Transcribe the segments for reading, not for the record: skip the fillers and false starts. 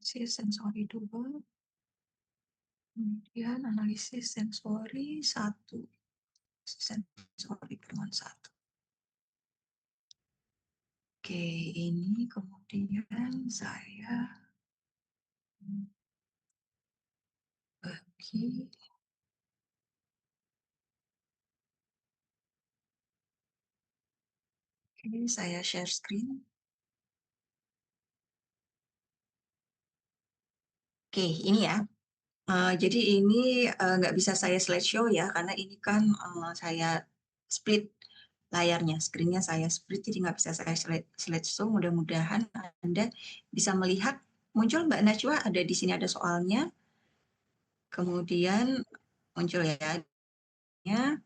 analisis sensori 2, kemudian analisis sensori 1, sensori pertemuan 1. Oke, ini kemudian saya bagi. Oke, saya share screen. Oke, ini ya. Jadi ini nggak bisa saya slideshow ya, karena ini kan saya split layarnya, screen-nya saya split, jadi nggak bisa saya slideshow. Mudah-mudahan Anda bisa melihat. Muncul Mbak Najwa, ada di sini ada soalnya. Kemudian muncul ya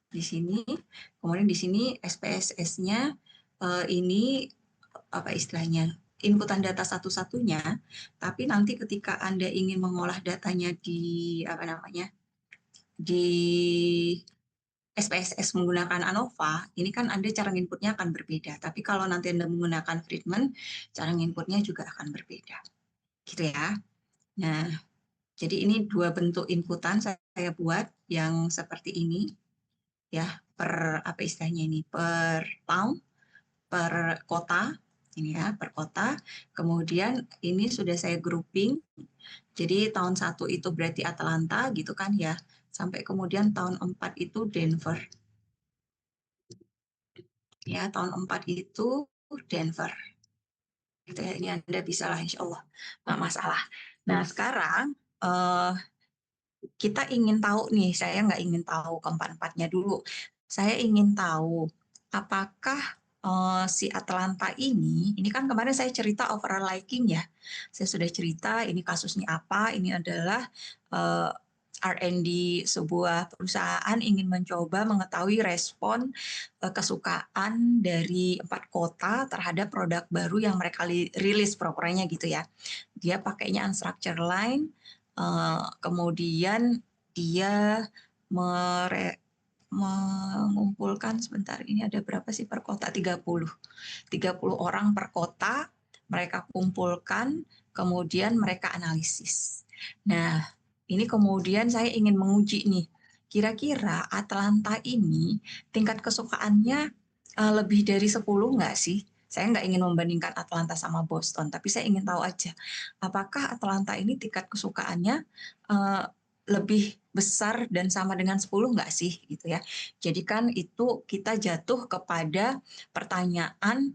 di sini. Kemudian di sini SPSS-nya ini apa istilahnya? Inputan data satu-satunya, tapi nanti ketika Anda ingin mengolah datanya di apa namanya? Di SPSS menggunakan ANOVA, ini kan Anda cara inputnya akan berbeda. Tapi kalau nanti Anda menggunakan Friedman, cara inputnya juga akan berbeda. Gitu ya. Nah, jadi ini dua bentuk inputan saya buat yang seperti ini. Ya, per apa istilahnya ini? Per town, per kota. Ini ya, per kota. Kemudian ini sudah saya grouping. Jadi tahun 1 itu berarti Atlanta gitu kan ya. Sampai kemudian tahun 4 itu Denver. Ya, tahun 4 itu Denver. Gitu ya, ini Anda bisa lah insya Allah. Nggak masalah. Nah, sekarang kita ingin tahu nih, saya nggak ingin tahu keempat-empatnya dulu. Saya ingin tahu apakah si Atlanta ini kan kemarin saya cerita overall liking ya. Saya sudah cerita ini kasusnya apa, ini adalah R&D sebuah perusahaan ingin mencoba mengetahui respon kesukaan dari 4 kota terhadap produk baru yang mereka rilis propernya gitu ya. Dia pakainya unstructured line, kemudian dia mengumpulkan sebentar, ini ada berapa sih per kota? 30 orang per kota mereka kumpulkan, kemudian mereka analisis. Nah, ini kemudian saya ingin menguji nih, kira-kira Atlanta ini tingkat kesukaannya lebih dari 10 nggak sih? Saya nggak ingin membandingkan Atlanta sama Boston, tapi saya ingin tahu aja, apakah Atlanta ini tingkat kesukaannya lebih besar dan sama dengan 10 nggak sih gitu ya. Jadi kan itu kita jatuh kepada pertanyaan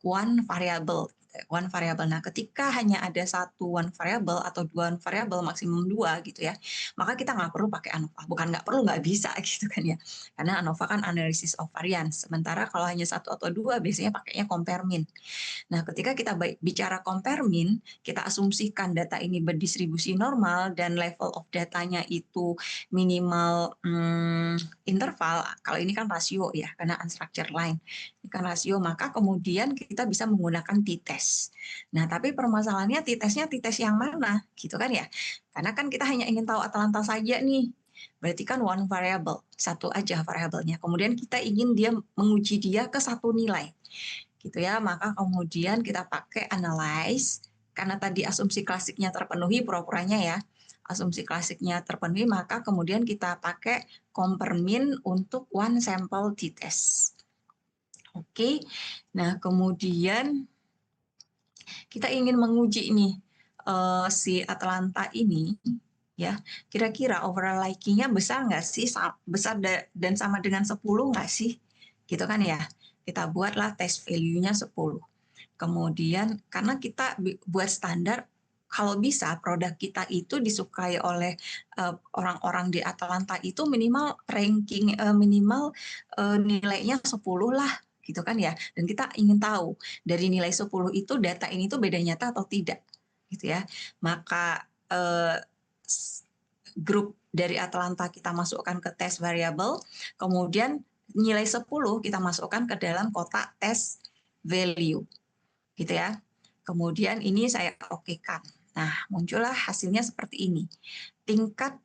one variable. One variable. Nah, ketika hanya ada satu one variable atau dua one variable, maksimum 2 gitu ya, maka kita nggak perlu pakai ANOVA. Bukan nggak perlu, nggak bisa gitu kan ya. Karena ANOVA kan analysis of variance. Sementara kalau hanya satu atau dua, biasanya pakainya compare mean. Nah, ketika kita bicara compare mean, kita asumsikan data ini berdistribusi normal dan level of datanya itu minimal interval. Kalau ini kan rasio ya, karena unstructured line. Ini kan rasio, maka kemudian kita bisa menggunakan t-test. Nah, tapi permasalahannya t-testnya t-test yang mana? Gitu kan ya. Karena kan kita hanya ingin tahu Atlanta saja nih. Berarti kan one variable, satu aja variabelnya. Kemudian kita ingin dia menguji dia ke satu nilai. Gitu ya, maka kemudian kita pakai analyze, karena tadi asumsi klasiknya terpenuhi, pura-puranya ya, asumsi klasiknya terpenuhi, maka kemudian kita pakai compare mean untuk one sample t-test. Oke, nah kemudian kita ingin menguji nih si Atlanta ini, ya, kira-kira overall liking-nya besar nggak sih, besar dan sama dengan 10 nggak sih, gitu kan ya. Kita buatlah test value-nya 10. Kemudian karena kita buat standar, kalau bisa produk kita itu disukai oleh orang-orang di Atlanta itu minimal ranking minimal nilainya 10 lah gitu kan ya. Dan kita ingin tahu dari nilai 10 itu data ini tuh beda nyata atau tidak gitu ya. Maka grup dari Atlanta kita masukkan ke test variable, kemudian nilai 10 kita masukkan ke dalam kotak test value gitu ya. Kemudian ini saya okekan. Nah, muncullah hasilnya seperti ini. Tingkat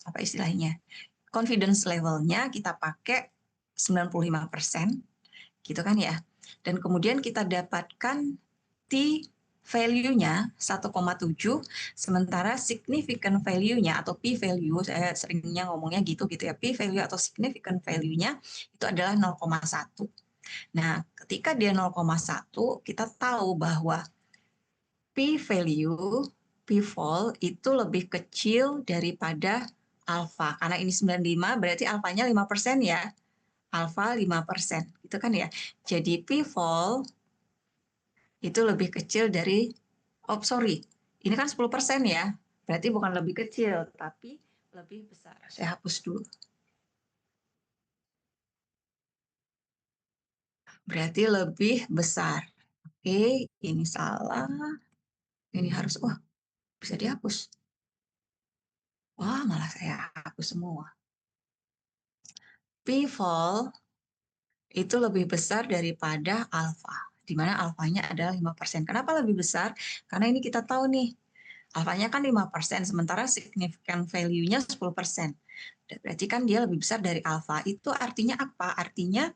apa istilahnya? Confidence levelnya kita pakai 95%, gitu kan ya. Dan kemudian kita dapatkan T value-nya 1,7, sementara significant value-nya atau p-value, saya seringnya ngomongnya gitu ya, p-value atau significant value-nya itu adalah 0,1. Nah, ketika dia 0,1, kita tahu bahwa p-value, p-val itu lebih kecil daripada alfa. Karena ini 95, berarti alfanya 5% ya. Alfa 5%, gitu kan ya. Jadi p-val itu lebih kecil dari, ini kan 10% ya, berarti bukan lebih kecil, tapi lebih besar. Saya hapus dulu. Berarti lebih besar. Oke, ini salah. Ini harus, bisa dihapus. Wah, malah saya hapus semua. P-val itu lebih besar daripada alfa, di mana alfanya adalah 5%. Kenapa lebih besar? Karena ini kita tahu nih, alfanya kan 5%, sementara significant value-nya 10%. Berarti kan dia lebih besar dari alfa. Itu artinya apa? Artinya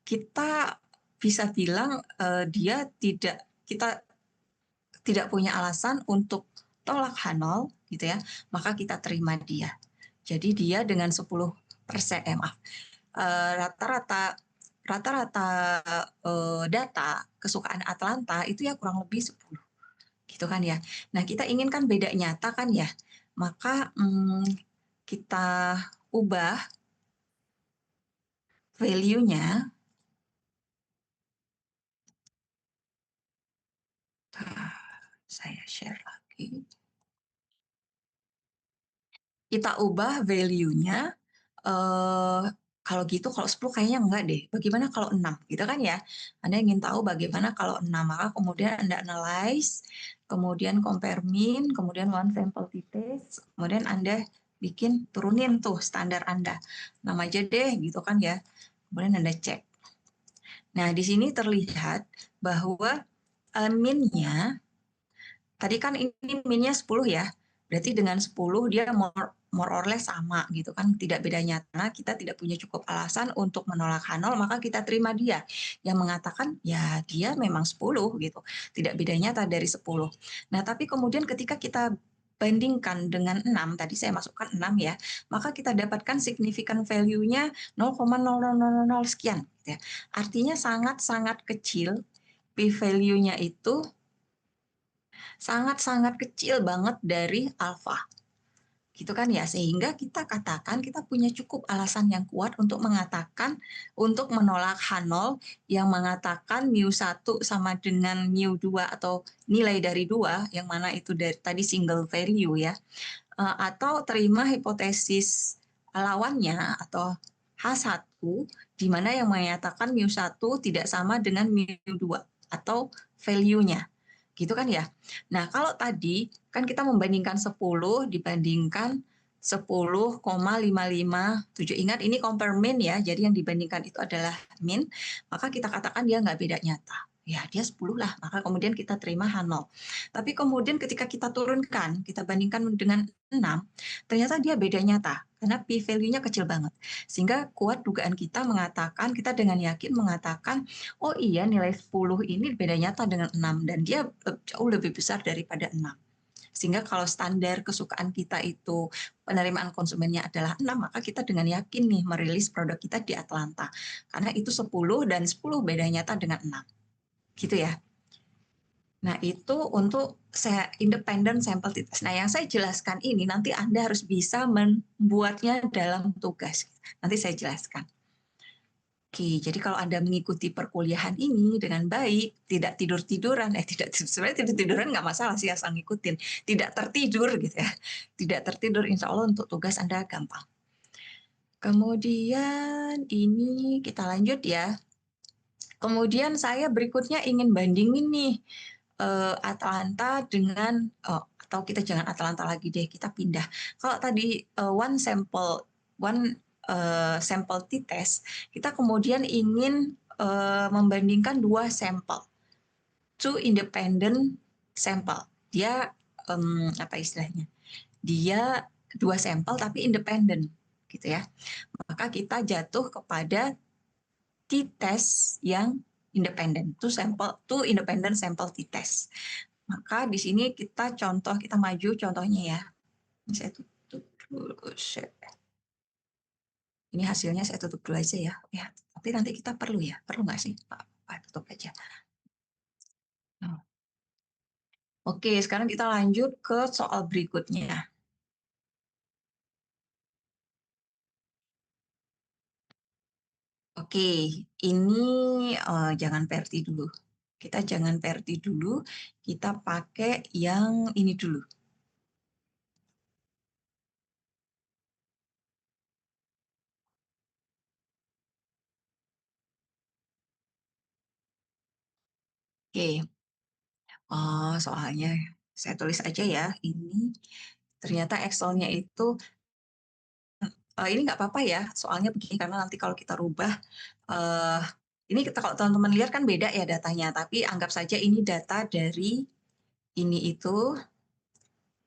kita bisa bilang kita tidak punya alasan untuk tolak H0, gitu ya, maka kita terima dia. Jadi dia dengan 10%, rata-rata data kesukaan Atlanta itu ya kurang lebih 10, gitu kan ya. Nah, kita inginkan beda nyata kan ya, maka kita ubah value-nya. Saya share lagi. Kita ubah value-nya, kalau gitu kalau 10 kayaknya enggak deh. Bagaimana kalau 6? Gitu kan ya. Anda ingin tahu bagaimana kalau 6, maka kemudian Anda analyze, kemudian compare mean, kemudian one sample t-test, kemudian Anda turunin tuh standar Anda. 6 aja deh, gitu kan ya. Kemudian Anda cek. Nah, di sini terlihat bahwa mean-nya, tadi kan ini min-nya 10 ya. Berarti dengan 10 dia more or less sama gitu kan, tidak beda nyata. Kita tidak punya cukup alasan untuk menolak H0, maka kita terima dia yang mengatakan ya dia memang 10 gitu. Tidak beda nyata dari 10. Nah, tapi kemudian ketika kita bandingkan dengan 6, tadi saya masukkan 6 ya, maka kita dapatkan significant value-nya 0,0000 sekian gitu ya. Artinya sangat-sangat kecil, p-value-nya itu sangat-sangat kecil banget dari alfa. Gitu kan ya, sehingga kita katakan kita punya cukup alasan yang kuat untuk mengatakan, untuk menolak H0 yang mengatakan mu1 sama dengan mu2 atau nilai dari 2, yang mana itu dari tadi single value ya, atau terima hipotesis lawannya atau H1, di mana yang menyatakan mu1 tidak sama dengan mu2 atau value-nya. Gitu kan ya. Nah, kalau tadi kan kita membandingkan 10 dibandingkan 10,557. Ingat ini compare mean ya, jadi yang dibandingkan itu adalah mean, maka kita katakan dia nggak beda nyata. Ya, dia 10 lah, maka kemudian kita terima H0. Tapi kemudian ketika kita turunkan, kita bandingkan dengan 6, ternyata dia beda nyata, karena p-value-nya kecil banget. Sehingga kuat dugaan kita mengatakan, kita dengan yakin mengatakan, oh iya nilai 10 ini beda nyata dengan 6, dan dia jauh lebih besar daripada 6. Sehingga kalau standar kesukaan kita itu penerimaan konsumennya adalah 6, maka kita dengan yakin nih merilis produk kita di Atlanta. Karena itu 10 dan 10 beda nyata dengan 6. Gitu ya. Nah, itu untuk saya independent sample t-test. Nah, yang saya jelaskan ini nanti Anda harus bisa membuatnya dalam tugas. Nanti saya jelaskan. Oke, jadi kalau Anda mengikuti perkuliahan ini dengan baik, tidak tidur-tiduran, sebenarnya tidur-tiduran nggak masalah sih asal ngikutin. Tidak tertidur gitu ya. Tidak tertidur, insya Allah untuk tugas Anda gampang. Kemudian ini kita lanjut ya. Kemudian saya berikutnya ingin bandingin nih Atlanta dengan, atau kita jangan Atlanta lagi deh, kita pindah. Kalau tadi one sample t-test, kita kemudian ingin membandingkan 2 sampel, 2 independent sampel. Dia apa istilahnya? Dia 2 sampel tapi independen, gitu ya. Maka kita jatuh kepada t-test yang independen, two independent sample t-test. Maka di sini kita maju contohnya ya. Saya tutup dulu. Ini hasilnya saya tutup dulu aja ya. Ya, tapi nanti kita perlu nggak sih Pak? Tutup aja. Nah. Oke, sekarang kita lanjut ke soal berikutnya. Oke, ini jangan PRT dulu. Kita jangan PRT dulu, kita pakai yang ini dulu. Oke, soalnya saya tulis aja ya, ini ternyata Excel-nya itu, ini nggak apa-apa ya, soalnya begini, karena nanti kalau kita rubah, ini kalau teman-teman lihat kan beda ya datanya, tapi anggap saja ini data dari ini itu,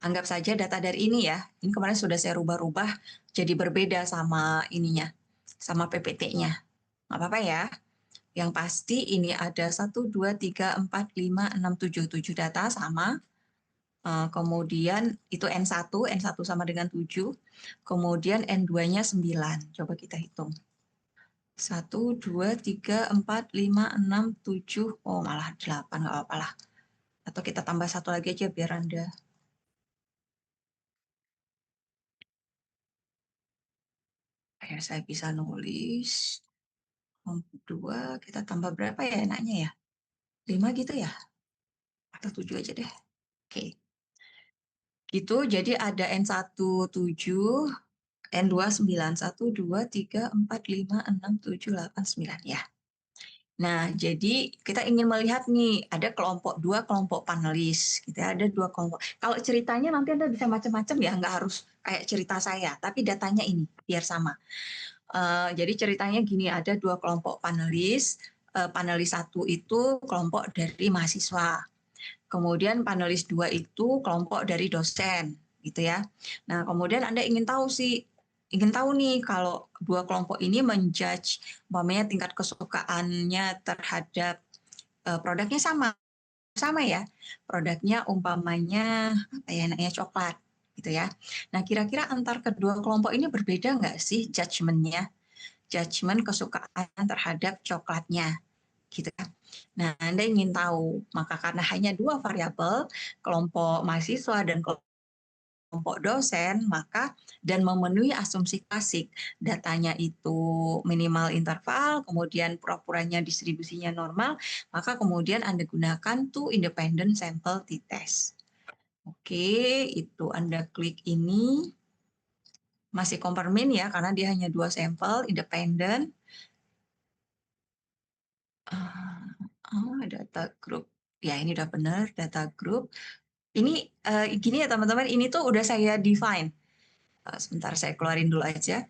anggap saja data dari ini ya. Ini kemarin sudah saya rubah-rubah jadi berbeda sama ininya, sama PPT-nya. Nggak apa-apa ya. Yang pasti ini ada 1, 2, 3, 4, 5, 6, 7. 7 data sama. Kemudian itu N1, N1 sama dengan 7. Kemudian N2-nya 9. Coba kita hitung. 1, 2, 3, 4, 5, 6, 7. Oh, malah 8. Nggak apa-apa lah. Atau kita tambah satu lagi aja biar Anda. Saya bisa nulis. 2, kita tambah berapa ya enaknya ya? 5 gitu ya? Atau 7 aja deh. Oke. Gitu, jadi ada N1 7, N2 9, 1, 2, 3, 4, 5, 6, 7, 8, 9 ya. Nah, jadi kita ingin melihat nih, ada dua kelompok panelis, gitu ya, ada dua kelompok. Kalau ceritanya nanti Anda bisa macam-macam ya, nggak harus kayak cerita saya, tapi datanya ini biar sama. Jadi ceritanya gini, ada dua kelompok panelis. Panelis 1 itu kelompok dari mahasiswa. Kemudian panelis 2 itu kelompok dari dosen, gitu ya. Nah, kemudian Anda ingin tahu nih kalau dua kelompok ini menjudge umpamanya tingkat kesukaannya terhadap produknya sama ya. Produknya umpamanya apa ya, namanya coklat gitu ya. Nah, kira-kira antar kedua kelompok ini berbeda nggak sih judgement-nya? Judgement kesukaan terhadap coklatnya gitu kan. Nah, Anda ingin tahu, maka karena hanya dua variabel, kelompok mahasiswa dan kelompok dosen, maka dan memenuhi asumsi klasik, datanya itu minimal interval, kemudian pura-puranya distribusinya normal, maka kemudian Anda gunakan two independent sample t-test. Oke, itu Anda klik ini, masih komparmin ya, karena dia hanya dua sampel independen. Data group. Ya, ini udah benar, data group. Ini gini ya teman-teman, ini tuh udah saya define. Sebentar saya keluarin dulu aja.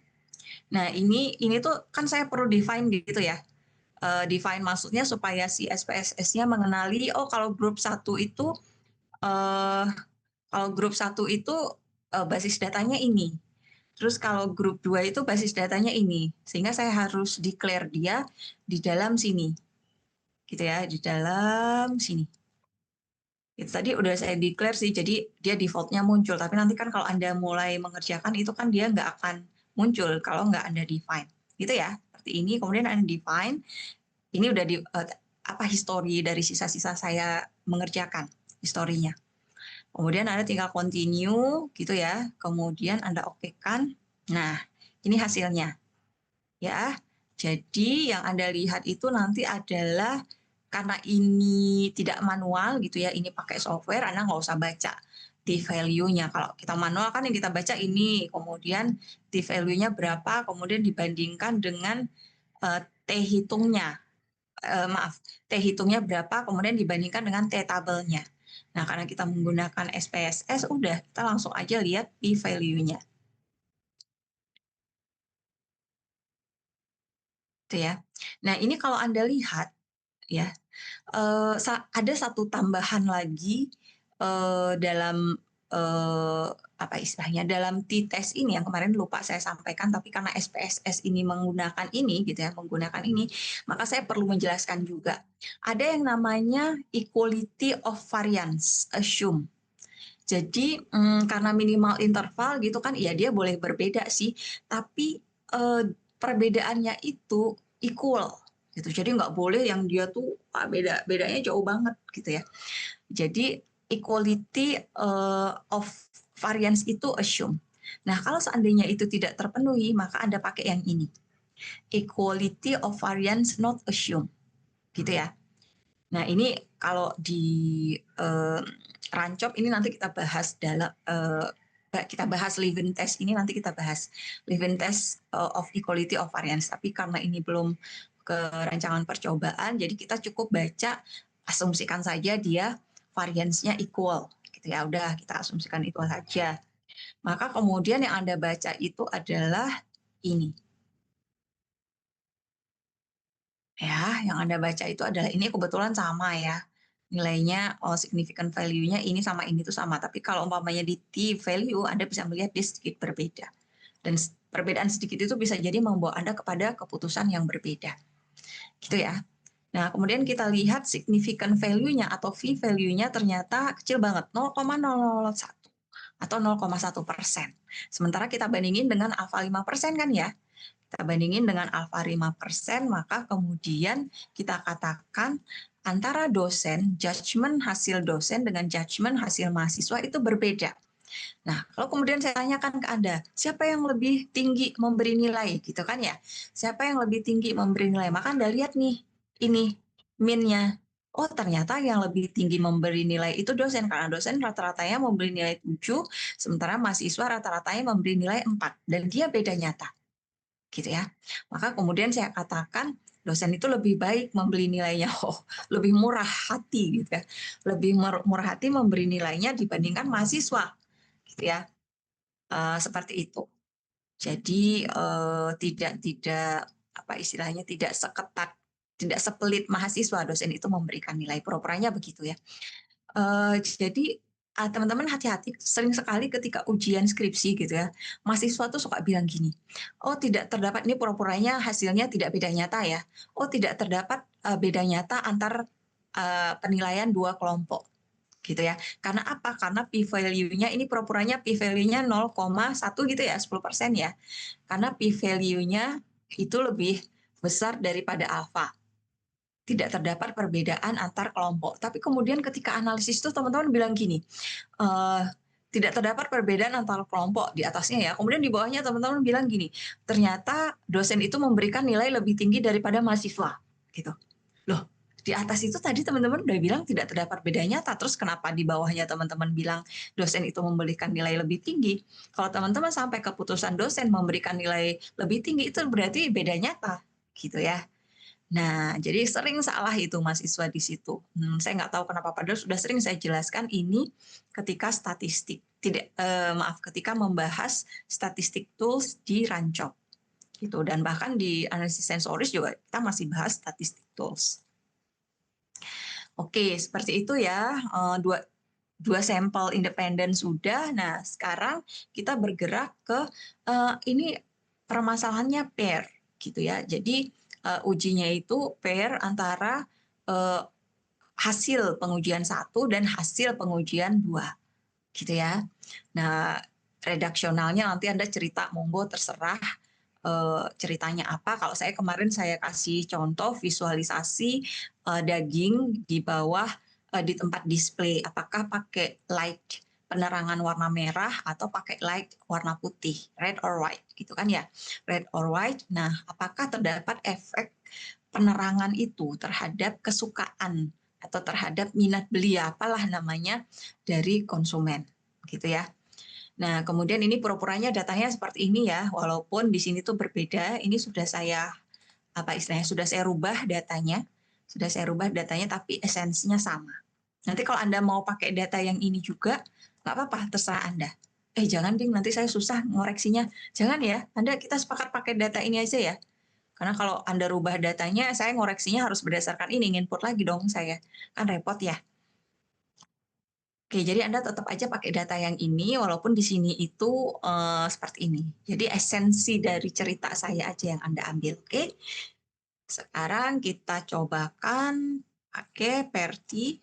Nah, ini tuh kan saya perlu define gitu ya. Define maksudnya supaya si SPSS-nya mengenali, oh kalau grup 1 itu basis datanya ini. Terus kalau grup 2 itu basis datanya ini. Sehingga saya harus declare dia di dalam sini. Gitu ya, di dalam sini. Itu tadi udah saya declare sih, jadi dia defaultnya muncul. Tapi nanti kan kalau Anda mulai mengerjakan itu kan dia nggak akan muncul kalau nggak Anda define. Gitu ya, seperti ini. Kemudian Anda define, ini udah history dari sisa-sisa saya mengerjakan, historinya. Kemudian Anda tinggal continue gitu ya. Kemudian Anda okekan. Nah, ini hasilnya. Ya, jadi yang Anda lihat itu nanti adalah karena ini tidak manual gitu ya, ini pakai software, Anda nggak usah baca t-value-nya. Kalau kita manual kan yang kita baca ini, kemudian t-value-nya berapa, kemudian dibandingkan dengan t-hitungnya. T-hitungnya berapa, kemudian dibandingkan dengan t-tabelnya. Nah, karena kita menggunakan SPSS, udah kita langsung aja lihat p-value-nya. Itu ya. Nah, ini kalau Anda lihat, ya, ada satu tambahan lagi dalam apa istilahnya, dalam t-test ini yang kemarin lupa saya sampaikan, tapi karena SPSS ini menggunakan ini gitu ya, menggunakan ini, maka saya perlu menjelaskan juga. Ada yang namanya equality of variance assume. Jadi karena minimal interval gitu kan, ya dia boleh berbeda sih, tapi perbedaannya itu equal gitu. Jadi nggak boleh yang dia tuh bedanya jauh banget gitu ya. Jadi equality of variance itu assume. Nah, kalau seandainya itu tidak terpenuhi, maka Anda pakai yang ini. Equality of variance not assume. Gitu ya. Nah, ini kalau di Rancop ini nanti kita bahas Leuven test ini, nanti kita bahas Leuven test of equality of variance. Tapi karena ini belum ke rancangan percobaan, jadi kita cukup baca, asumsikan saja dia variance-nya equal. Gitu ya, udah kita asumsikan equal saja. Maka kemudian yang Anda baca itu adalah ini. Ya, yang Anda baca itu adalah ini, kebetulan sama ya. Nilainya significant value-nya ini sama ini tuh sama. Tapi kalau umpamanya di T value, Anda bisa melihat dia sedikit berbeda. Dan perbedaan sedikit itu bisa jadi membawa Anda kepada keputusan yang berbeda. Gitu ya. Nah, kemudian kita lihat significant value-nya atau V value-nya ternyata kecil banget, 0,001 atau 0,1%. Sementara kita bandingin dengan alpha 5% kan ya. Kita bandingin dengan alfa 5%, maka kemudian kita katakan antara dosen, judgement hasil dosen dengan judgement hasil mahasiswa itu berbeda. Nah, kalau kemudian saya tanyakan ke Anda, siapa yang lebih tinggi memberi nilai, gitu kan ya? Siapa yang lebih tinggi memberi nilai? Maka Anda lihat nih, ini min-nya. Oh, ternyata yang lebih tinggi memberi nilai itu dosen, karena dosen rata-ratanya memberi nilai 7, sementara mahasiswa rata-ratanya memberi nilai 4, dan dia beda nyata. Gitu ya. Maka kemudian saya katakan dosen itu lebih baik membeli nilainya, lebih murah hati gitu ya. Lebih murah hati memberi nilainya dibandingkan mahasiswa gitu ya. Seperti itu. Jadi tidak apa istilahnya, tidak seketat, tidak sepelit mahasiswa dosen itu memberikan nilai, pura-puranya begitu ya. Jadi teman-teman hati-hati, sering sekali ketika ujian skripsi gitu ya, mahasiswa tuh suka bilang gini, oh tidak terdapat, ini pura-puranya hasilnya tidak beda nyata ya, oh tidak terdapat beda nyata antar penilaian dua kelompok gitu ya. Karena apa? Karena p-value-nya ini pura-puranya p-value-nya 0,1 gitu ya, 10% ya. Karena p-value-nya itu lebih besar daripada alfa. Tidak terdapat perbedaan antar kelompok. Tapi kemudian ketika analisis itu teman-teman bilang gini, tidak terdapat perbedaan antar kelompok di atasnya ya. Kemudian di bawahnya teman-teman bilang gini, ternyata dosen itu memberikan nilai lebih tinggi daripada mahasiswa. Gitu. Loh, di atas itu tadi teman-teman udah bilang tidak terdapat beda nyata, terus kenapa di bawahnya teman-teman bilang dosen itu memberikan nilai lebih tinggi? Kalau teman-teman sampai keputusan dosen memberikan nilai lebih tinggi, itu berarti beda nyata. Gitu ya. Nah, jadi sering salah itu mahasiswa di situ. Saya nggak tahu kenapa, padahal sudah sering saya jelaskan ini ketika statistik. Ketika membahas statistik tools di Rancop. Gitu. Dan bahkan di analisis sensoris juga kita masih bahas statistik tools. Oke, seperti itu ya. Dua sampel independen sudah. Nah, sekarang kita bergerak ke ini permasalahannya pair, gitu ya. Jadi ujinya itu pair antara hasil pengujian 1 dan hasil pengujian 2, gitu ya. Nah, redaksionalnya nanti Anda cerita, monggo terserah ceritanya apa. Kalau saya kemarin saya kasih contoh visualisasi daging di bawah di tempat display, apakah pakai light penerangan warna merah atau pakai light warna putih, red or white, gitu kan ya, red or white. Nah, apakah terdapat efek penerangan itu terhadap kesukaan atau terhadap minat beli, apalah namanya, dari konsumen, gitu ya. Nah, kemudian ini pura-puranya datanya seperti ini ya, walaupun di sini tuh berbeda. Ini sudah saya apa istilahnya, sudah saya rubah datanya, tapi esensinya sama. Nanti kalau Anda mau pakai data yang ini juga, nggak apa-apa, terserah Anda. Jangan ding, nanti saya susah ngoreksinya. Jangan ya, Anda kita sepakat pakai data ini aja ya. Karena kalau Anda rubah datanya, saya ngoreksinya harus berdasarkan ini, input lagi dong saya. Kan repot ya. Oke, jadi Anda tetap aja pakai data yang ini, walaupun di sini itu seperti ini. Jadi esensi dari cerita saya aja yang Anda ambil, oke? Sekarang kita cobakan pakai PERTI,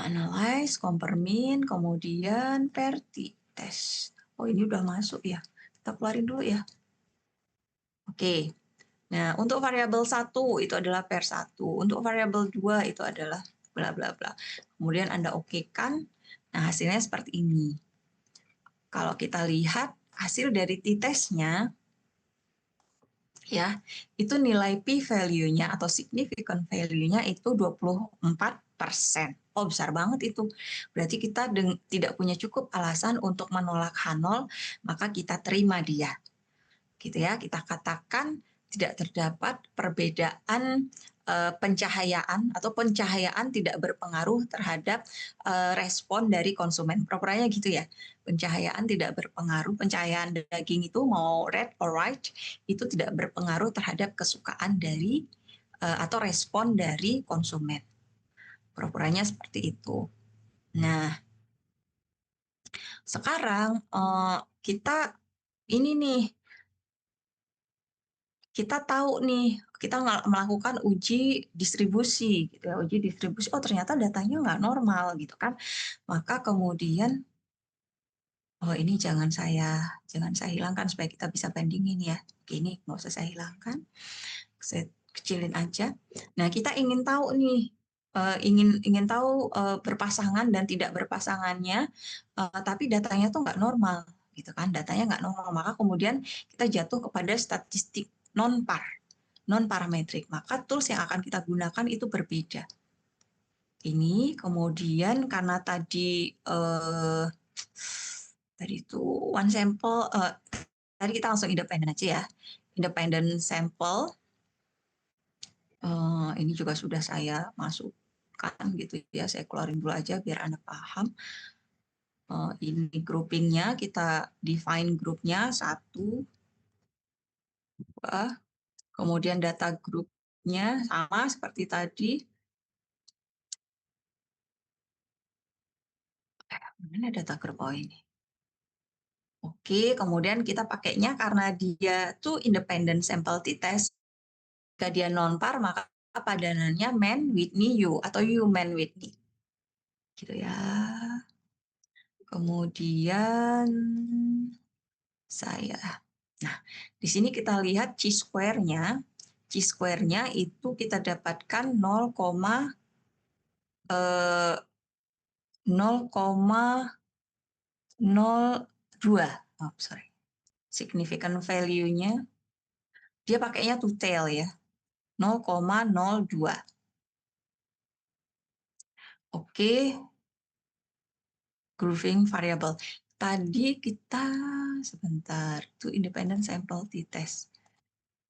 analyze, kompermin, kemudian PERTI, tes. Oh, ini udah masuk ya. Kita keluarin dulu ya. Oke. Nah, untuk variabel 1 itu adalah per 1. Untuk variabel 2 itu adalah bla bla bla. Kemudian Anda okekan. Nah, hasilnya seperti ini. Kalau kita lihat hasil dari t-testnya, ya, itu nilai p-value-nya atau significant value-nya itu 24%. Oh, besar banget itu. Berarti kita tidak punya cukup alasan untuk menolak H0, maka kita terima dia. Gitu ya, kita katakan tidak terdapat perbedaan pencahayaan atau pencahayaan tidak berpengaruh terhadap respon dari konsumen. Propernya gitu ya. Pencahayaan tidak berpengaruh, pencahayaan daging itu mau red or white itu tidak berpengaruh terhadap kesukaan dari atau respon dari konsumen. Propernya seperti itu. Nah, sekarang kita ini nih kita tahu nih, kita melakukan uji distribusi, gitu ya, uji distribusi, oh ternyata datanya nggak normal, gitu kan. Maka kemudian, oh ini jangan saya hilangkan supaya kita bisa bandingin ya. Oke, ini nggak usah saya hilangkan, saya kecilin aja. Nah, kita ingin tahu nih, ingin tahu berpasangan dan tidak berpasangannya, tapi datanya tuh nggak normal, gitu kan. Datanya nggak normal, maka kemudian kita jatuh kepada statistik non parametrik, maka tools yang akan kita gunakan itu berbeda. Ini kemudian karena tadi itu one sample, tadi kita langsung independen aja ya. Independent sample, ini juga sudah saya masukkan gitu ya, saya keluarin dulu aja biar Anda paham. Ini groupingnya, kita define grupnya 1, 2, kemudian data grupnya sama seperti tadi. Mana data grup? Oh ini. Oke, kemudian kita pakainya karena dia tuh independent sample t-test. Jika dia non-par, maka padanannya man, Whitney, you, atau you, man, Whitney. Gitu ya. Kemudian saya. Nah, di sini kita lihat chi-square-nya. Chi-square-nya itu kita dapatkan 0,02. Oh, sorry. Significant value-nya, dia pakainya two tail ya. 0,02. Oke, grouping variable. Tadi kita sebentar, itu independent sample t-test.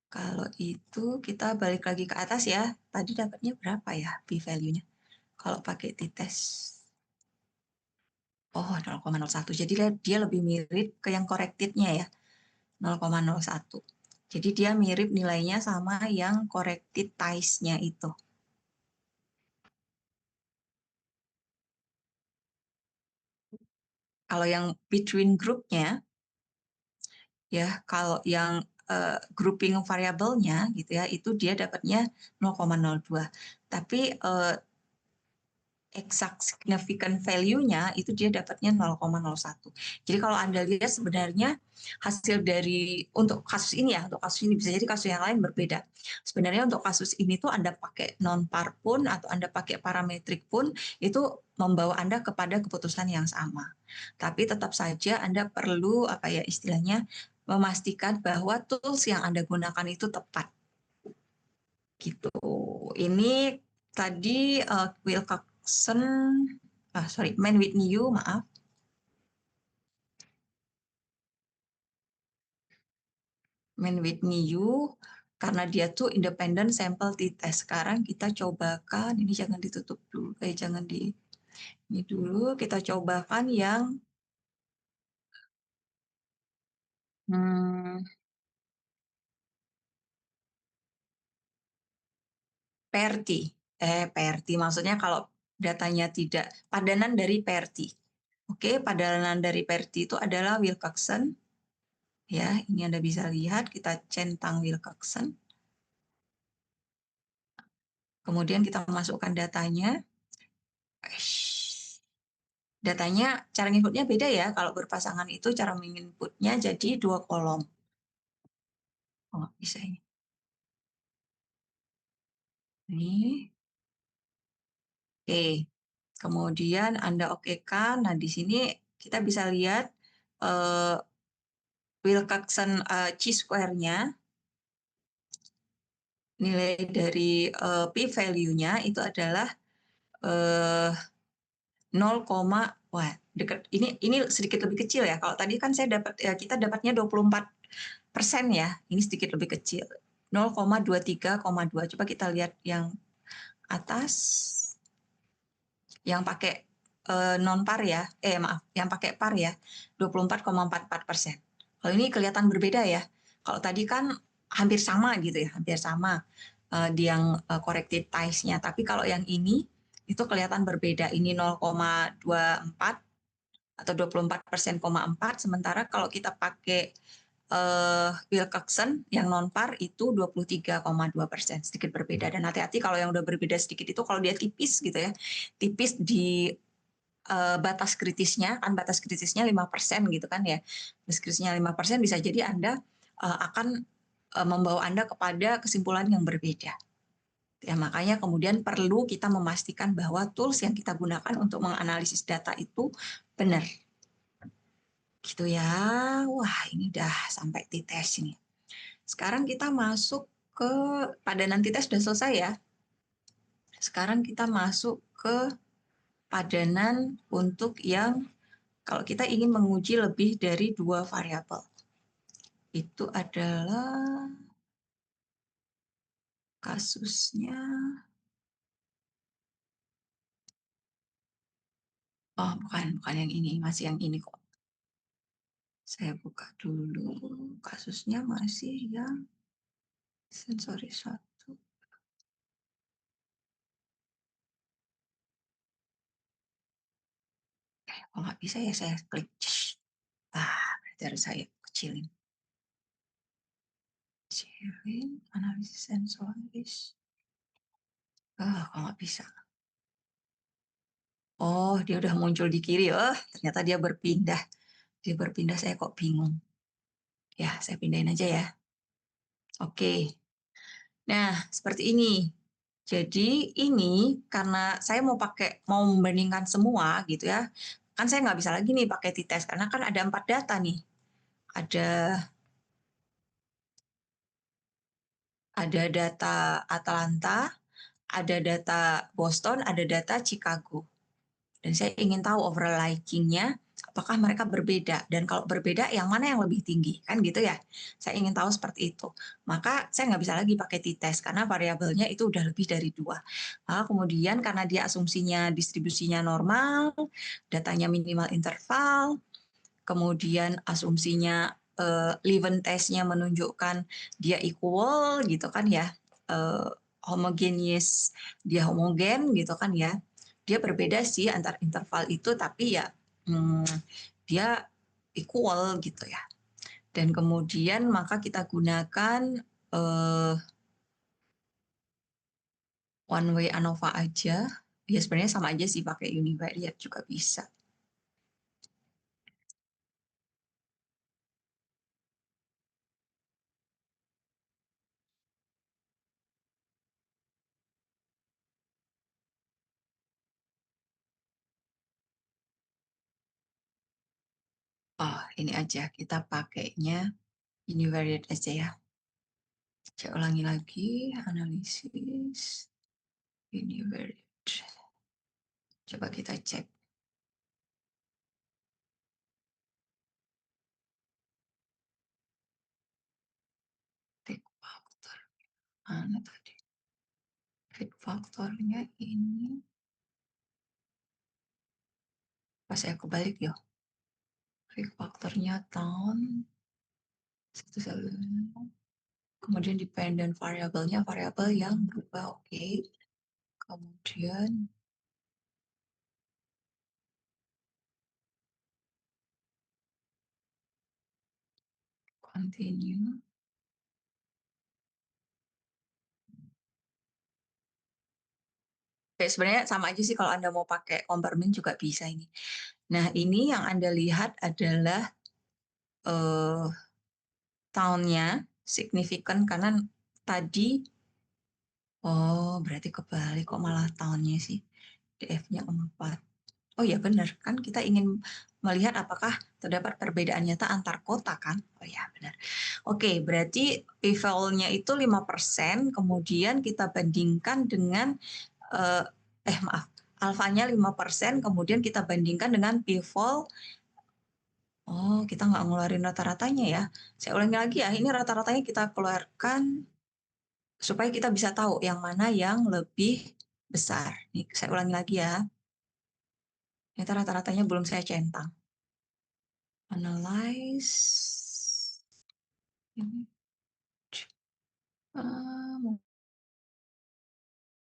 Kalau itu kita balik lagi ke atas ya. Tadi dapatnya berapa ya p-value-nya? Kalau pakai t-test. Oh, 0,01. Jadi dia lebih mirip ke yang corrected-nya ya. 0,01. Jadi dia mirip nilainya sama yang corrected ties-nya itu. Kalau yang between group-nya, ya kalau yang grouping variabelnya gitu ya itu dia dapatnya 0,02 tapi exact significant value-nya itu dia dapatnya 0,01. Jadi kalau Anda lihat sebenarnya hasil dari untuk kasus ini ya, untuk kasus ini bisa jadi kasus yang lain berbeda. Sebenarnya untuk kasus ini tuh Anda pakai non-par pun atau Anda pakai parametrik pun itu membawa Anda kepada keputusan yang sama. Tapi tetap saja Anda perlu apa ya istilahnya memastikan bahwa tools yang Anda gunakan itu tepat. Gitu. Ini tadi Wilcoxon, Man Whitney You, maaf. Man Whitney You, karena dia tuh independent sample t-test. Sekarang kita cobakan, ini jangan ditutup dulu, jangan ini dulu, kita cobakan yang hmm, PRT. PRT maksudnya kalau datanya tidak padanan dari PRT. Oke, padanan dari PRT itu adalah Wilcoxon. Ya, ini Anda bisa lihat, kita centang Wilcoxon. Kemudian kita masukkan datanya. Datanya, cara inputnya beda ya. Kalau berpasangan itu cara menginputnya jadi 2 kolom. Oh, bisa ini. Ini. Oke. Kemudian Anda okekan. Nah, di sini kita bisa lihat uh, Wilcoxon chi-square-nya, nilai dari p-value-nya itu adalah uh, 0, wah dekat ini sedikit lebih kecil ya. Kalau tadi kan kita dapatnya 24% ya. Ini sedikit lebih kecil. 0,23,2. Coba kita lihat yang atas, yang pakai non par ya. Maaf, yang pakai par ya. 24,44%. Kalau ini kelihatan berbeda ya. Kalau tadi kan hampir sama gitu ya, hampir sama di yang corrected ties-nya. Tapi kalau yang ini itu kelihatan berbeda. Ini 0,24 atau 24%,4, sementara kalau kita pakai Wilcoxon yang non par itu 23,2%, sedikit berbeda. Dan hati-hati kalau yang udah berbeda sedikit itu kalau dia tipis gitu ya, tipis di batas kritisnya, kan batas kritisnya 5% gitu kan ya, batas kritisnya 5% bisa jadi Anda akan membawa Anda kepada kesimpulan yang berbeda. Ya, makanya kemudian perlu kita memastikan bahwa tools yang kita gunakan untuk menganalisis data itu benar. Gitu ya. Wah, ini udah sampai t-test ini. Sekarang kita masuk ke padanan t-test sudah selesai ya. Sekarang kita masuk ke padanan untuk yang kalau kita ingin menguji lebih dari 2 variabel. Itu adalah kasusnya. Oh, bukan yang ini, masih yang ini kok. Saya buka dulu. Kasusnya masih yang sensori 1. Kalau nggak bisa ya saya klik. Berarti harus saya kecilin. Kecilin, analisis sensoris. Kalau nggak bisa. Oh, dia udah muncul di kiri. Ternyata dia berpindah. Dia berpindah, saya kok bingung. Ya, saya pindahin aja ya. Oke. Nah, seperti ini. Jadi ini karena saya mau membandingkan semua gitu ya. Kan saya nggak bisa lagi nih pakai t-test karena kan ada 4 data nih. Ada ada data Atlanta, ada data Boston, ada data Chicago. Dan saya ingin tahu overall liking-nya, apakah mereka berbeda. Dan kalau berbeda, yang mana yang lebih tinggi. Kan gitu ya. Saya ingin tahu seperti itu. Maka saya nggak bisa lagi pakai t-test, karena variabelnya itu udah lebih dari 2. Nah, kemudian karena dia asumsinya distribusinya normal, datanya minimal interval, kemudian asumsinya Leuven test-nya menunjukkan dia equal gitu kan ya, homogeneous, dia homogen gitu kan ya. Dia berbeda sih antar interval itu, tapi ya dia equal gitu ya. Dan kemudian maka kita gunakan one way ANOVA aja. Ya sebenarnya sama aja sih pakai univariate juga bisa. Oh, ini aja kita pakainya univariate aja ya. Saya ulangi lagi, analisis univariate. Coba kita cek. Fit factor. Mana tadi? Fit faktornya ini. Pas saya kebalik ya. Fit faktornya tahun. Kemudian dependent variabelnya variabel yang berubah. Oke. Kemudian Continue. Oke, sebenarnya sama aja sih kalau Anda mau pakai Kompermin juga bisa ini. Nah, ini yang Anda lihat adalah tahunnya signifikan karena tadi, oh berarti kebalik kok malah tahunnya sih. DF-nya 4. Oh ya benar, kan kita ingin melihat apakah terdapat perbedaan nyata antar kota kan? Oh ya benar. Oke, berarti p-value-nya itu 5%, kemudian kita bandingkan dengan, eh, maaf, alfanya 5%, kemudian kita bandingkan dengan p-value. Oh, kita nggak ngeluarin rata-ratanya ya. Saya ulangi lagi ya, ini rata-ratanya kita keluarkan supaya kita bisa tahu yang mana yang lebih besar. Nih, saya ulangi lagi ya. Ternyata rata-ratanya belum saya centang. Analyze.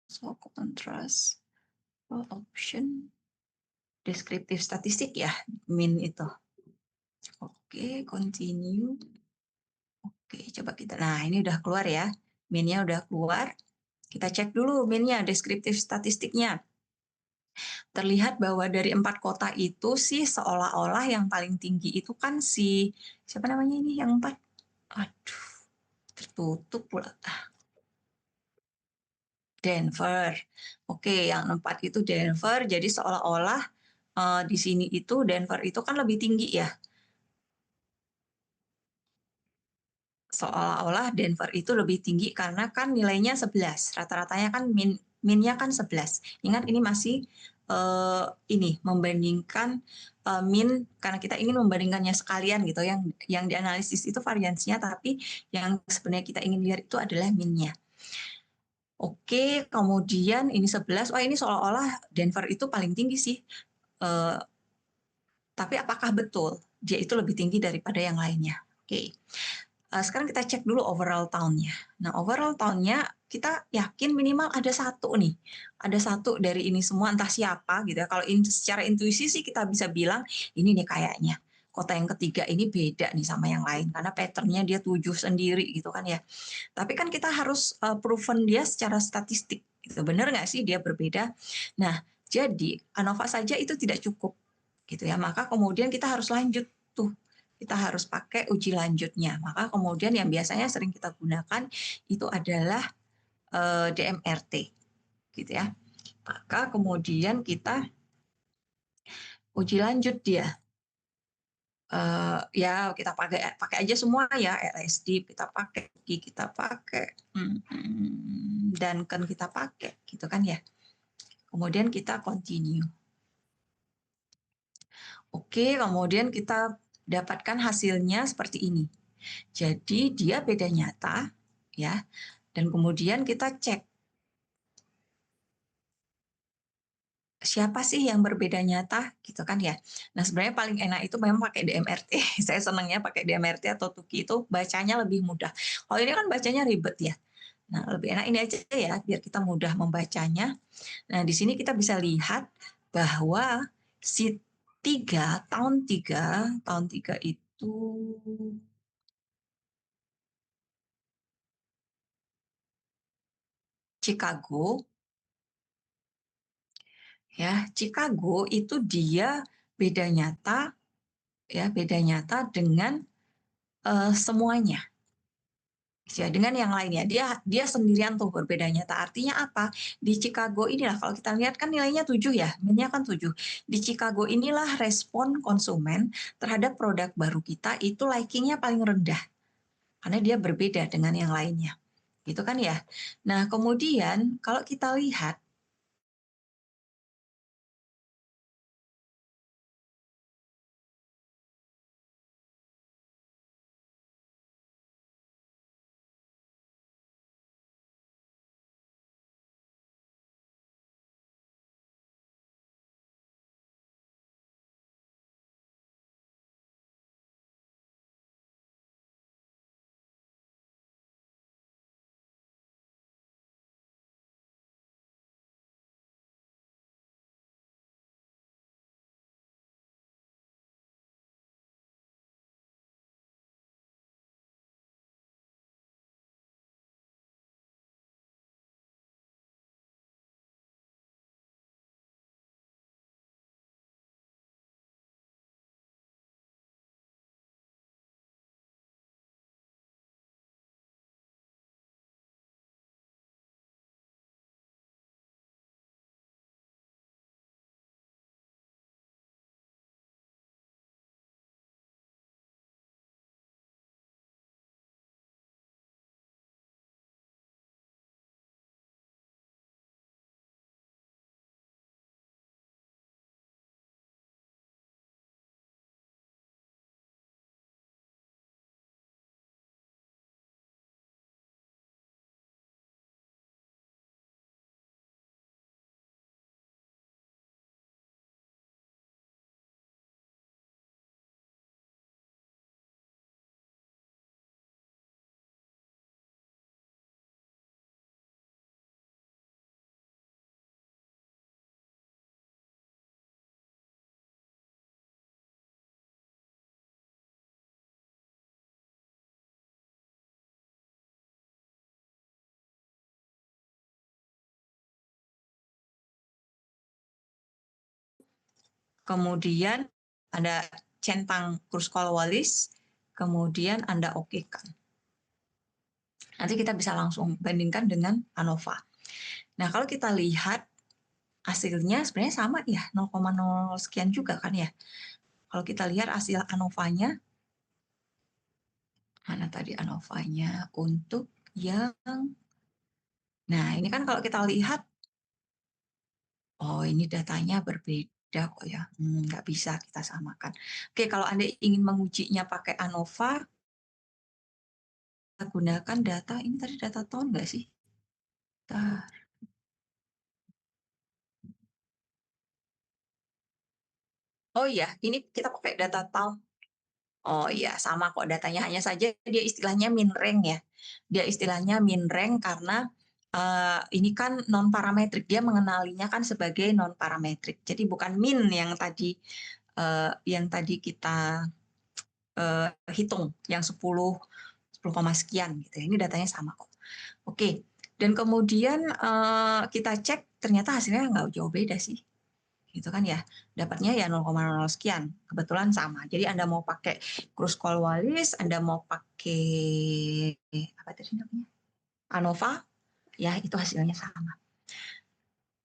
So, kontras. Option. Deskriptif statistik ya, min itu. Oke, continue. Oke, coba kita. Nah, ini udah keluar ya. Minnya udah keluar. Kita cek dulu minnya, deskriptif statistiknya. Terlihat bahwa dari 4 kota itu sih seolah-olah yang paling tinggi itu kan si, siapa namanya ini yang 4? Aduh, tertutup pula. Denver. Oke, yang 4 itu Denver. Jadi seolah-olah di sini itu Denver itu kan lebih tinggi ya. Seolah-olah Denver itu lebih tinggi karena kan nilainya 11. Rata-ratanya kan minnya kan 11. Ingat ini masih ini membandingkan min karena kita ingin membandingkannya sekalian gitu. Yang dianalisis itu variansinya, tapi yang sebenarnya kita ingin lihat itu adalah minnya. Oke, kemudian ini 11. Wah, ini seolah-olah Denver itu paling tinggi sih. Eh, tapi apakah betul dia itu lebih tinggi daripada yang lainnya? Oke. Sekarang kita cek dulu overall tahunnya. Nah, overall tahunnya kita yakin minimal ada satu nih. Ada satu dari ini semua, entah siapa gitu ya. Kalau secara intuisi sih kita bisa bilang, ini nih kayaknya. Kota yang ketiga ini beda nih sama yang lain. Karena patternnya dia 7 sendiri gitu kan ya. Tapi kan kita harus proven dia secara statistik. Gitu. Benar nggak sih dia berbeda? Nah, jadi ANOVA saja itu tidak cukup. Gitu ya. Maka kemudian kita harus lanjut tuh, kita harus pakai uji lanjutnya. Maka kemudian yang biasanya sering kita gunakan itu adalah DMRT, gitu ya. Maka kemudian kita uji lanjut dia. Ya kita pakai pakai aja semua ya, LSD kita pakai, kita pakai, dan kan kita pakai, gitu kan ya. Kemudian kita continue. Oke, kemudian kita dapatkan hasilnya seperti ini. Jadi dia beda nyata, ya. Dan kemudian kita cek siapa sih yang berbeda nyata, gitu kan ya. Nah sebenarnya paling enak itu memang pakai DMRT. Saya senangnya pakai DMRT atau Tuki itu bacanya lebih mudah. Kalau ini kan bacanya ribet ya. Nah lebih enak ini aja ya, biar kita mudah membacanya. Nah di sini kita bisa lihat bahwa si tahun tiga itu Chicago. Ya, Chicago itu dia beda nyata, ya beda nyata dengan semuanya, ya dengan yang lainnya. Dia sendirian tuh berbeda nyata. Artinya apa? Di Chicago inilah kalau kita lihat kan nilainya 7 ya, minnya kan 7. Di Chicago inilah respon konsumen terhadap produk baru kita itu likingnya paling rendah karena dia berbeda dengan yang lainnya. Gitu kan ya. Nah, kemudian kalau kita lihat kemudian Anda centang Kruskal-Wallis, kemudian Anda okekan. Nanti kita bisa langsung bandingkan dengan ANOVA. Nah, kalau kita lihat hasilnya sebenarnya sama ya, 0,0 sekian juga kan ya. Kalau kita lihat hasil ANOVA-nya, mana tadi ANOVA-nya untuk yang, nah ini kan kalau kita lihat, oh ini datanya berbeda kok ya, nggak bisa kita samakan. Oke, kalau Anda ingin mengujinya pakai ANOVA, kita gunakan data, ini tadi data tahun nggak sih? Oh iya, ini kita pakai data tahun. Oh iya, sama kok datanya. Hanya saja dia istilahnya min rank ya. Dia istilahnya min rank karena ini kan non parametrik. Dia mengenalinya kan sebagai non parametrik. Jadi bukan min yang tadi kita hitung yang 10 sekian gitu. Ini datanya sama kok. Oke. Dan kemudian kita cek ternyata hasilnya nggak jauh beda sih. Gitu kan ya, dapatnya ya 0,00 sekian, kebetulan sama. Jadi Anda mau pakai Kruskal-Wallis, Anda mau pakai apa tadi namanya, ANOVA, ya itu hasilnya sama.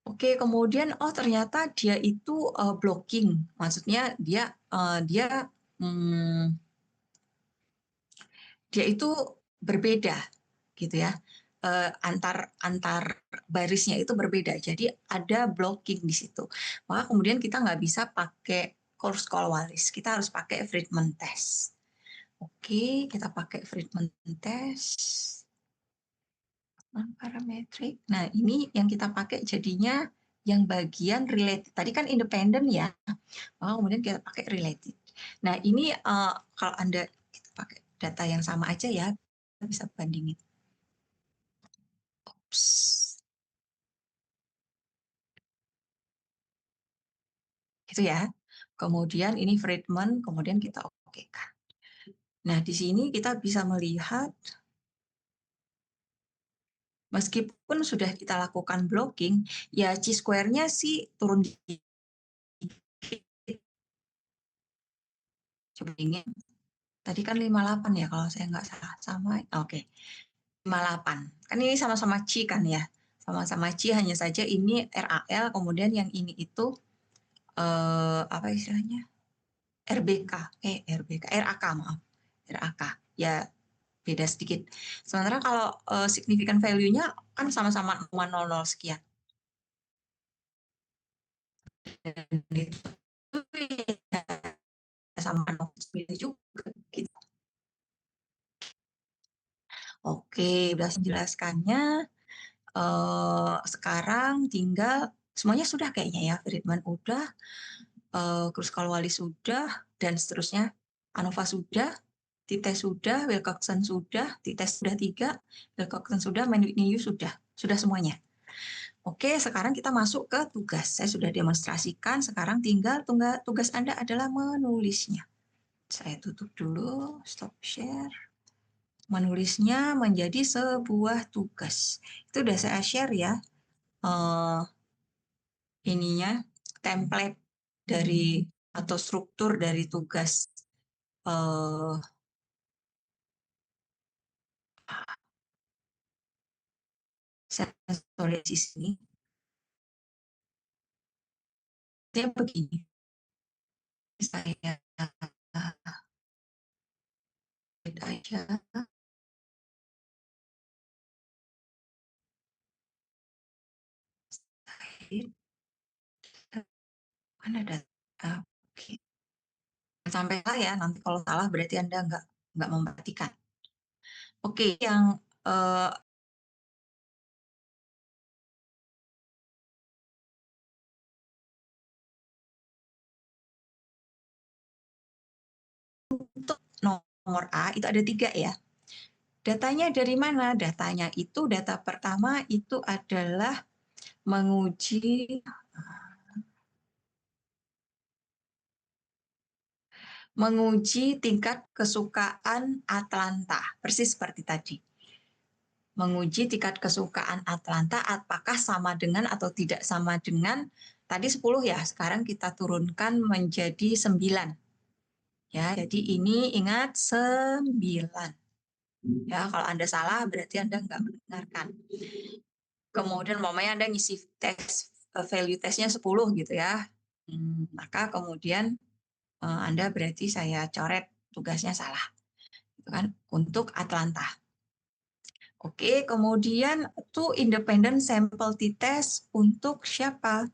Oke, kemudian ternyata dia itu blocking, maksudnya hmm, dia itu berbeda gitu ya. Antar barisnya itu berbeda. Jadi ada blocking di situ. Maka kemudian kita nggak bisa pakai Kruskal-Wallis. Kita harus pakai Friedman test. Oke, kita pakai Friedman test. Non-parametric. Nah, ini yang kita pakai jadinya yang bagian related. Tadi kan independen ya. Maka kemudian kita pakai related. Nah, ini kalau Anda kita pakai data yang sama aja ya, kita bisa bandingin. Ups. Gitu ya. Kemudian ini Friedman, kemudian kita okekan. Nah, di sini kita bisa melihat meskipun sudah kita lakukan blocking, ya chi-square-nya sih turun dikit. Coba ingin. Tadi kan 58 ya kalau saya nggak salah. Sama, oke. 58. Kan ini sama-sama chi kan ya. Sama-sama chi, hanya saja ini RAL, kemudian yang ini itu apa istilahnya? RBK, RAK maaf. RAK. Ya beda sedikit. Sementara kalau significant value-nya kan sama-sama 0,00 sekian. Dan itu ya sama 0,9 juga. Gitu. Oke, udah menjelaskannya. Sekarang tinggal semuanya sudah kayaknya ya. Friedman udah, Kruskal-Wallis sudah, dan seterusnya. ANOVA sudah, T-test sudah, Wilcoxon sudah, T-test sudah 3, Wilcoxon sudah, Mann-Whitney sudah. Sudah semuanya. Oke, sekarang kita masuk ke tugas. Saya sudah demonstrasikan, sekarang tinggal tugas Anda adalah menulisnya. Saya tutup dulu, stop share. Menulisnya menjadi sebuah tugas. Itu udah saya share ya. Ininya, template dari atau struktur dari tugas. Saya tulis di sini. Dia begini. Saya aja. Mana ada? Oke. Sampai salah ya, nanti kalau salah berarti Anda nggak memperhatikan. Oke, yang untuk nomor A itu ada 3 ya. Datanya dari mana? Datanya itu data pertama itu adalah menguji tingkat kesukaan Atlanta, persis seperti tadi. Menguji tingkat kesukaan Atlanta apakah sama dengan atau tidak sama dengan tadi 10 ya, sekarang kita turunkan menjadi 9. Ya, jadi ini ingat 9. Ya, kalau Anda salah berarti Anda nggak mendengarkan. Kemudian umpamanya Anda ngisi tes value tesnya 10 gitu ya. Maka kemudian Anda berarti saya coret tugasnya salah. Gitu kan, untuk Atlanta. Oke, kemudian itu independent sample t-test untuk siapa?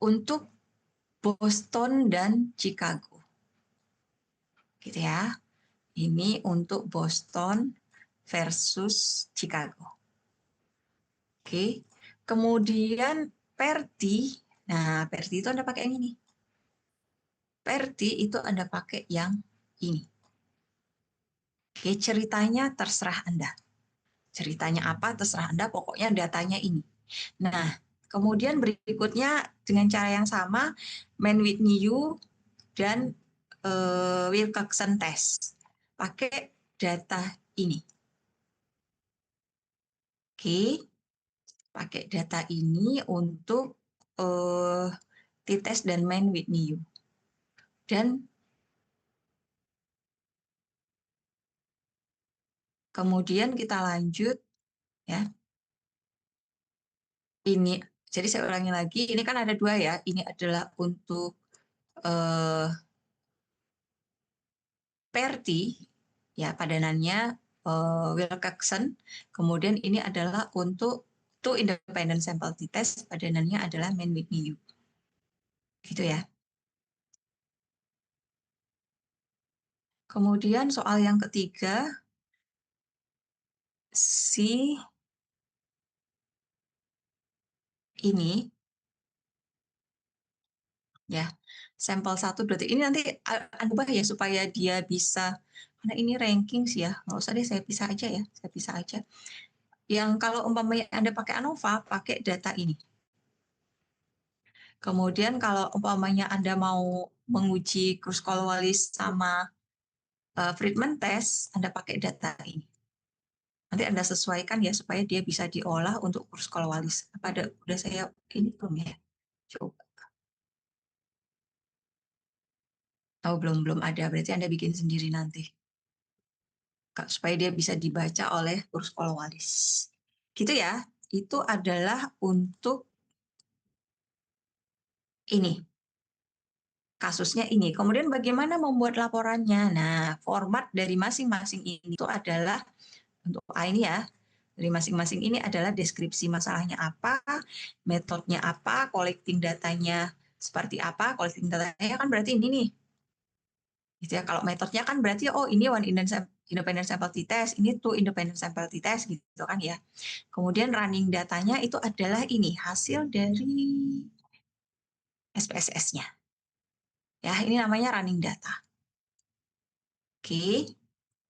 Untuk Boston dan Chicago. Gitu ya. Ini untuk Boston versus Chicago. Oke. Kemudian Perti. Nah, Perti itu Anda pakai yang ini. Perti itu Anda pakai yang ini. Oke, ceritanya terserah Anda. Ceritanya apa terserah Anda, pokoknya datanya ini. Nah, kemudian berikutnya dengan cara yang sama, Mann-Whitney-U dan Wilcoxon test. Pakai data ini. Oke, pakai data ini untuk t-test dan Mann-Whitney-U. Dan kemudian kita lanjut ya. Ini jadi saya ulangi lagi, ini kan ada 2 ya. Ini adalah untuk Perti ya, padanannya Wilcoxon. Kemudian ini adalah untuk two independent sample t-test, padanannya adalah Mann-Whitney-U. Gitu ya. Kemudian soal yang ketiga, si ini ya, sampel 1 berarti ini nanti ubah ya supaya dia bisa, karena ini ranking sih ya, nggak usah deh, saya pisah aja ya, saya pisah aja. Yang kalau umpamanya Anda pakai ANOVA, pakai data ini. Kemudian kalau umpamanya Anda mau menguji Kruskal-Wallis sama Friedman test, Anda pakai data ini. Nanti Anda sesuaikan ya supaya dia bisa diolah untuk Kruskal-Wallis. Apa udah saya ini belum ya? Coba. Oh, belum ada. Berarti Anda bikin sendiri nanti. Supaya dia bisa dibaca oleh Kruskal-Wallis. Gitu ya. Itu adalah untuk ini. Kasusnya ini. Kemudian bagaimana membuat laporannya? Nah, format dari masing-masing ini itu adalah untuk A ini ya. Dari masing-masing ini adalah deskripsi masalahnya apa, metodenya apa, collecting datanya seperti apa. Collecting datanya kan berarti ini nih. Gitu ya. Kalau metodenya kan berarti oh ini one independent sample t-test, ini two independent sample t-test gitu kan ya. Kemudian running datanya itu adalah ini hasil dari SPSS-nya. Ya, ini namanya running data. Oke.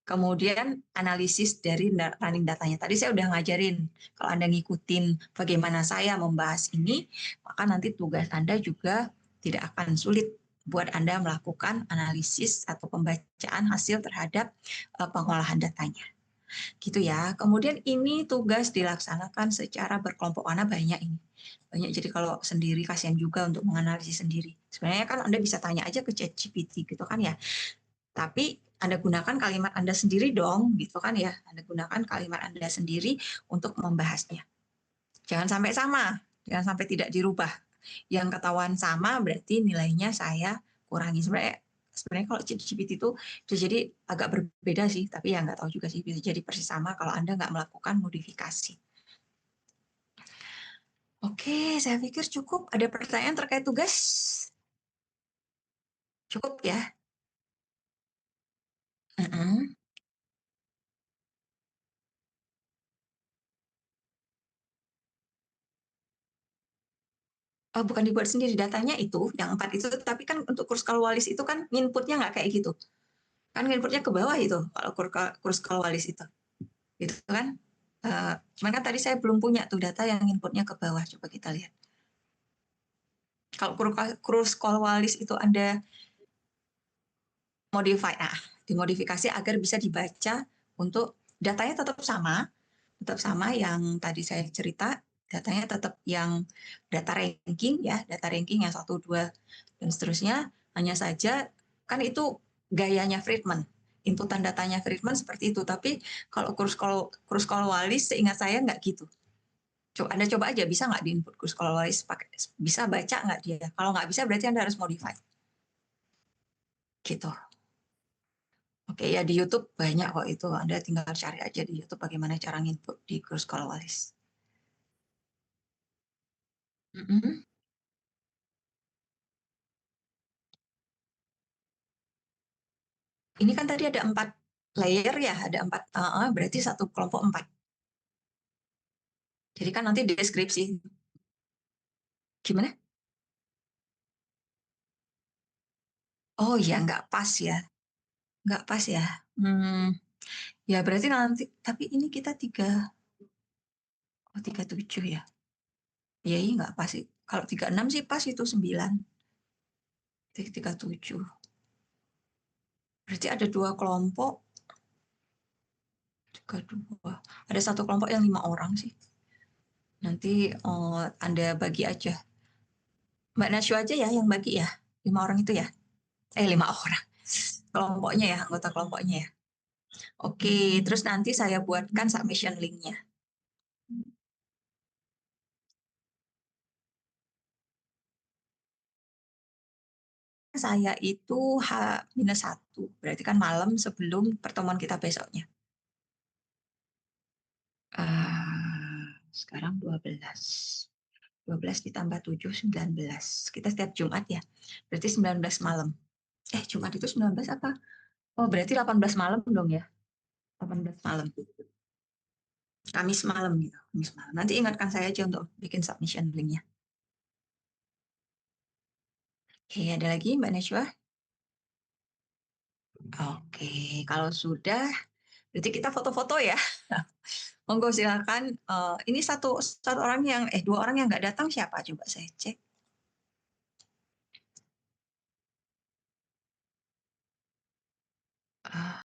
Kemudian analisis dari running datanya. Tadi saya udah ngajarin, kalau Anda ngikutin bagaimana saya membahas ini, maka nanti tugas Anda juga tidak akan sulit buat Anda melakukan analisis atau pembacaan hasil terhadap pengolahan datanya. Gitu ya. Kemudian ini tugas dilaksanakan secara berkelompok, karena banyak ini. Banyak, jadi kalau sendiri kasihan juga untuk menganalisis sendiri. Sebenarnya kan Anda bisa tanya aja ke ChatGPT gitu kan ya. Tapi Anda gunakan kalimat Anda sendiri dong, gitu kan ya. Anda gunakan kalimat Anda sendiri untuk membahasnya. Jangan sampai sama, jangan sampai tidak dirubah. Yang ketahuan sama berarti nilainya saya kurangi. Sebenarnya kalau ChatGPT itu bisa jadi agak berbeda sih, tapi ya nggak tahu juga sih, bisa jadi persis sama kalau Anda nggak melakukan modifikasi. Oke, saya pikir cukup. Ada pertanyaan terkait tugas? Cukup ya? Oh, bukan dibuat sendiri datanya itu, yang 4 itu, tapi kan untuk Kruskal-Wallis itu kan inputnya nggak kayak gitu. Kan inputnya ke bawah itu, kalau Kruskal-Wallis itu. Gitu kan. Cuman kan tadi saya belum punya tuh data yang inputnya ke bawah. Coba kita lihat. Kalau Kruskal-Wallis itu Anda modify, dimodifikasi agar bisa dibaca untuk datanya tetap sama yang tadi saya cerita, Datanya tetap yang data ranking yang 1, 2, dan seterusnya. Hanya saja, kan itu gayanya Friedman. Inputan datanya Friedman seperti itu. Tapi kalau Kruskal-Wallis, seingat saya nggak gitu. Anda coba aja, bisa nggak di-input Kruskal-Wallis, bisa baca nggak dia? Kalau nggak bisa, berarti Anda harus modify. Gitu. Oke, ya di YouTube banyak kok itu. Anda tinggal cari aja di YouTube bagaimana cara input di Kruskal-Wallis. Mm-mm. Ini kan tadi ada 4 layer ya, ada 4, berarti satu kelompok 4. Jadi kan nanti deskripsi. Gimana? Oh ya, nggak pas ya. Nggak pas ya. Hmm, ya berarti nanti, tapi ini kita 37 ya. Ya ini nggak pas sih. Kalau 36 sih pas, itu 9. 37. Berarti ada 2 kelompok. 32. Ada satu kelompok yang 5 orang sih. Nanti Anda bagi aja. Mbak Nasyu aja ya yang bagi ya. 5 orang itu ya. 5 orang. Kelompoknya ya, anggota kelompoknya ya. Oke, terus nanti saya buatkan submission link-nya. Saya itu H-1, berarti kan malam sebelum pertemuan kita besoknya. Sekarang 12. 12 ditambah 7, 19. Kita setiap Jumat ya. Berarti 19 malam. Jumat itu 19 apa? Oh, berarti 18 malam dong ya. 18 malam. Kamis malam gitu. Kamis malam. Nanti ingatkan saya aja untuk bikin submission link-nya. Oke, ada lagi Mbak Najwa? Oke, kalau sudah, berarti kita foto-foto ya. Monggo silakan. Ini satu orang yang, 2 orang yang nggak datang siapa? Coba saya cek.